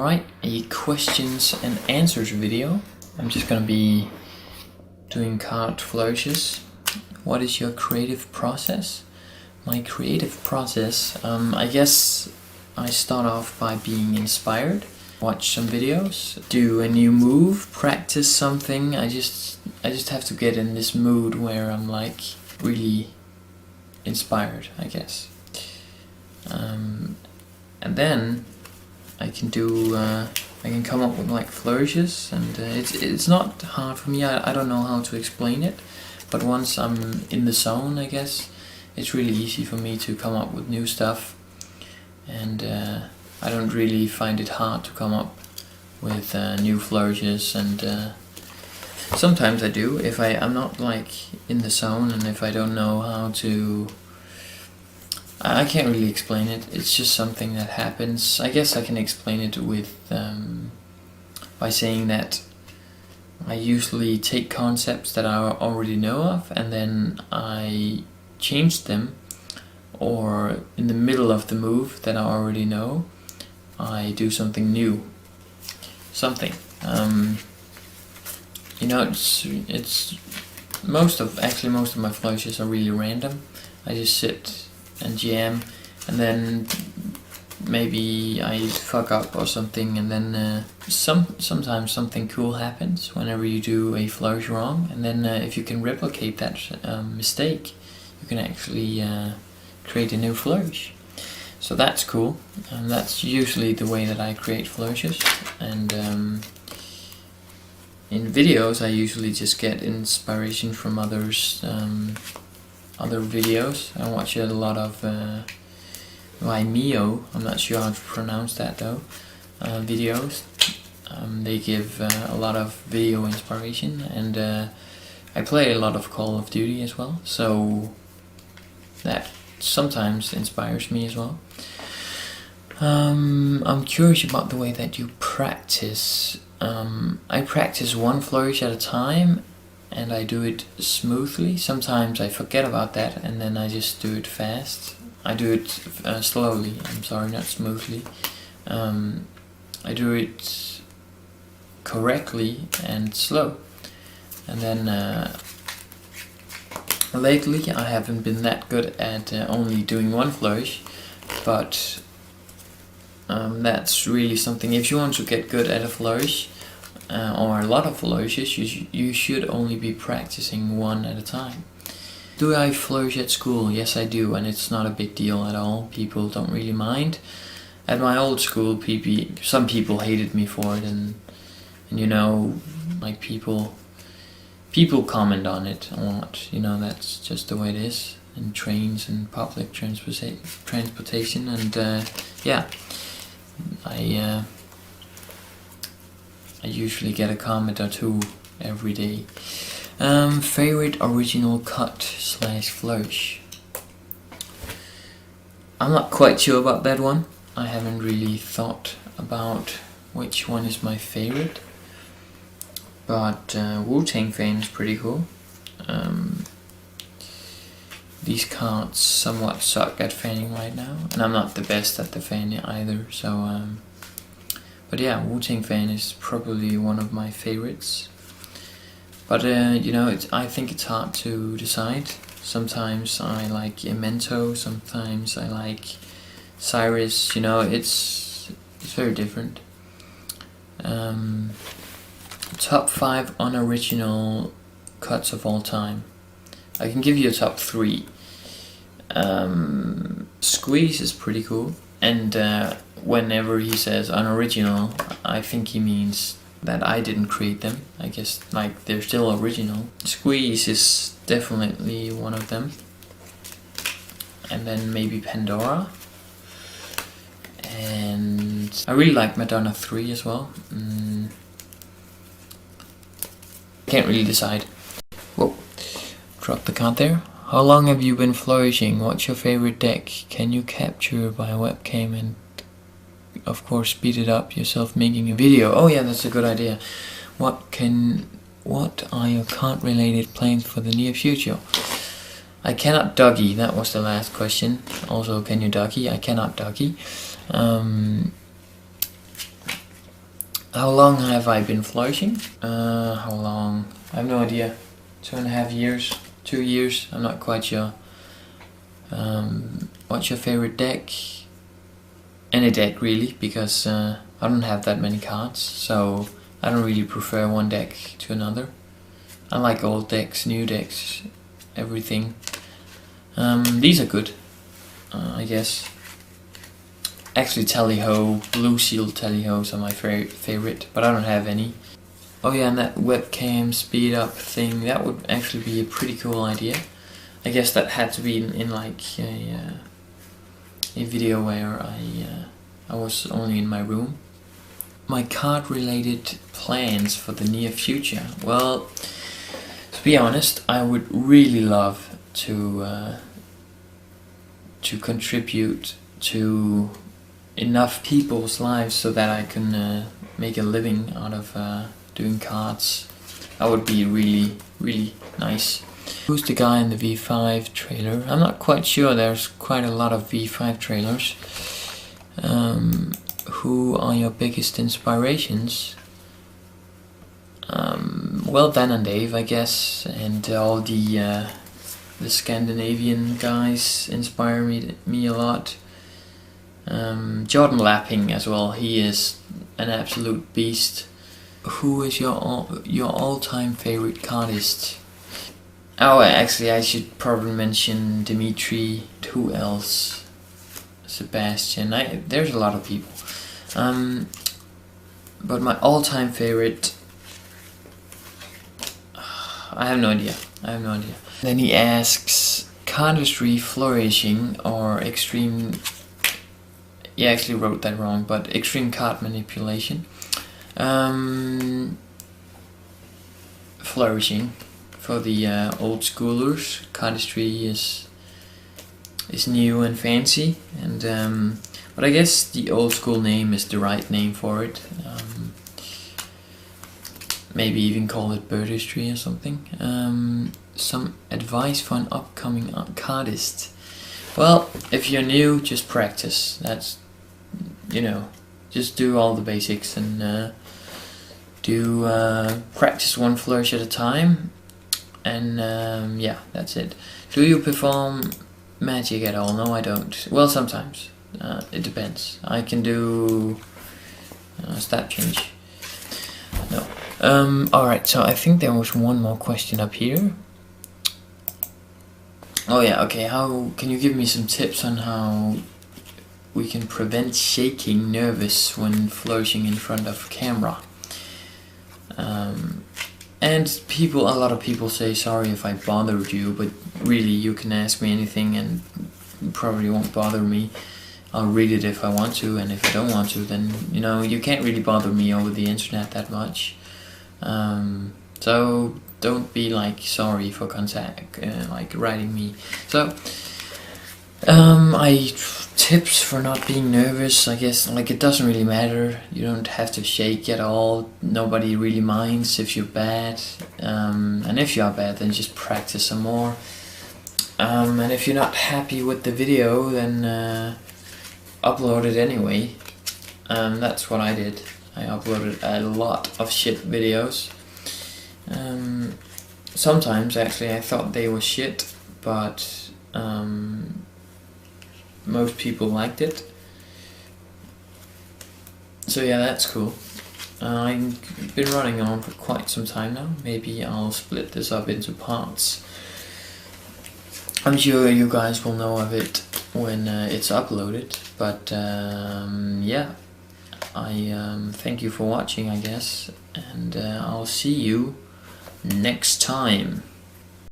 Alright, a questions and answers video. I'm just gonna be doing card flourishes. What is your creative process? My creative process, I guess I start off by being inspired. Watch some videos, do a new move, practice something. I just have to get in this mood where I'm like really inspired, I guess. And then I can do I can come up with like flourishes, and it's not hard for me. I don't know how to explain it, but once I'm in the zone, I guess it's really easy for me to come up with new stuff, and I don't really find it hard to come up with new flourishes. And sometimes I do if I'm not like in the zone, and if I don't know how to. I can't really explain it. It's just something that happens. I guess I can explain it with by saying that I usually take concepts that I already know of, and then I change them, or in the middle of the move that I already know, I do something new. Something. You know, it's most of my flourishes are really random. I just sit and jam, and then maybe I fuck up or something, and then sometimes something cool happens whenever you do a flourish wrong, and then if you can replicate that mistake, you can actually create a new flourish. So that's cool, and that's usually the way that I create flourishes. And in videos I usually just get inspiration from others, other videos. I watch a lot of Vimeo, I'm not sure how to pronounce that though, videos. They give a lot of video inspiration, and I play a lot of Call of Duty as well, so that sometimes inspires me as well. I'm curious about the way that you practice. I practice one flourish at a time, and I do it smoothly. Sometimes I forget about that, and then I just do it fast. I do it slowly, I'm sorry, not smoothly. I do it correctly and slow. And then lately I haven't been that good at only doing one flourish, but that's really something. If you want to get good at a flourish, or a lot of flourishes, you should only be practicing one at a time. Do I flourish at school? Yes, I do, and it's not a big deal at all. People don't really mind. At my old school, some people hated me for it, and you know, like people comment on it a lot. You know, that's just the way it is in trains and public transportation, and yeah, I usually get a comment or two every day. Favorite original cut / flourish? I'm not quite sure about that one. I haven't really thought about which one is my favorite, but Wu-Tang Fan is pretty cool. These cards somewhat suck at fanning right now, and I'm not the best at the fanning either, so but yeah, Wu-Tang Fan is probably one of my favorites. But you know, I think it's hard to decide. Sometimes I like Emento, sometimes I like Cyrus. You know, it's very different. Top 5 unoriginal cuts of all time. I can give you a top 3. Squeeze is pretty cool, and whenever he says unoriginal, I think he means that I didn't create them. I guess like they're still original. Squeeze is definitely one of them, and then maybe Pandora, and I really like Madonna 3 as well. Can't really decide. Whoa, drop the card there. How long have you been flourishing? What's your favorite deck? Can you capture by webcam and of course speed it up yourself making a video? Oh yeah, that's a good idea. What are your card related plans for the near future? I cannot doggy. That was the last question. Also, can you doggy? I cannot doggy. How long have I been flourishing? How long? I have no idea. 2.5 years, 2 years, I'm not quite sure. What's your favorite deck? Any deck really, because I don't have that many cards, so I don't really prefer one deck to another. I like old decks, new decks, everything. These are good, I guess. Actually, Tally-Ho, Blue Seal Tally-Hos are my favorite, but I don't have any. Oh yeah, and that webcam speed up thing, that would actually be a pretty cool idea. I guess that had to be in like a video where I was only in my room. My card related plans for the near future. Well, to be honest, I would really love to contribute to enough people's lives so that I can make a living out of doing cards. That would be really, really nice. Who's the guy in the V5 trailer? I'm not quite sure, there's quite a lot of V5 trailers. Who are your biggest inspirations? Well, Dan and Dave, I guess, and all the Scandinavian guys inspire me a lot. Jordan Lapping as well, he is an absolute beast. Who is your all-time favorite cardist? Oh, actually I should probably mention Dimitri. Who else? Sebastian. There's a lot of people. But my all-time favorite, I have no idea. Then he asks, cardistry flourishing or extreme... Yeah, I actually wrote that wrong, but extreme card manipulation. Flourishing for the old schoolers. Cardistry is new and fancy, and but I guess the old school name is the right name for it. Maybe even call it birdistry or something. Some advice for an upcoming cardist. Well, if you're new, just practice. That's, you know, just do all the basics and practice one flourish at a time, and yeah, that's it. Do you perform magic at all? No, I don't. Well, sometimes. It depends. I can do stat change. No. Alright, so I think there was one more question up here. Oh yeah, okay, how can you give me some tips on how we can prevent shaking nervous when flourishing in front of camera? And a lot of people say sorry if I bothered you, but really you can ask me anything and it probably won't bother me. I'll read it if I want to, and if I don't want to, then, you know, you can't really bother me over the internet that much. So don't be like sorry for like writing me. So tips for not being nervous, I guess, like, it doesn't really matter. You don't have to shake at all. Nobody really minds if you're bad, and if you are bad, then just practice some more. And if you're not happy with the video, then upload it anyway. That's what I did. I uploaded a lot of shit videos. Sometimes actually I thought they were shit, but most people liked it. So yeah, that's cool. I've been running on for quite some time now. Maybe I'll split this up into parts. I'm sure you guys will know of it when it's uploaded, but yeah, I thank you for watching, I guess, and I'll see you next time.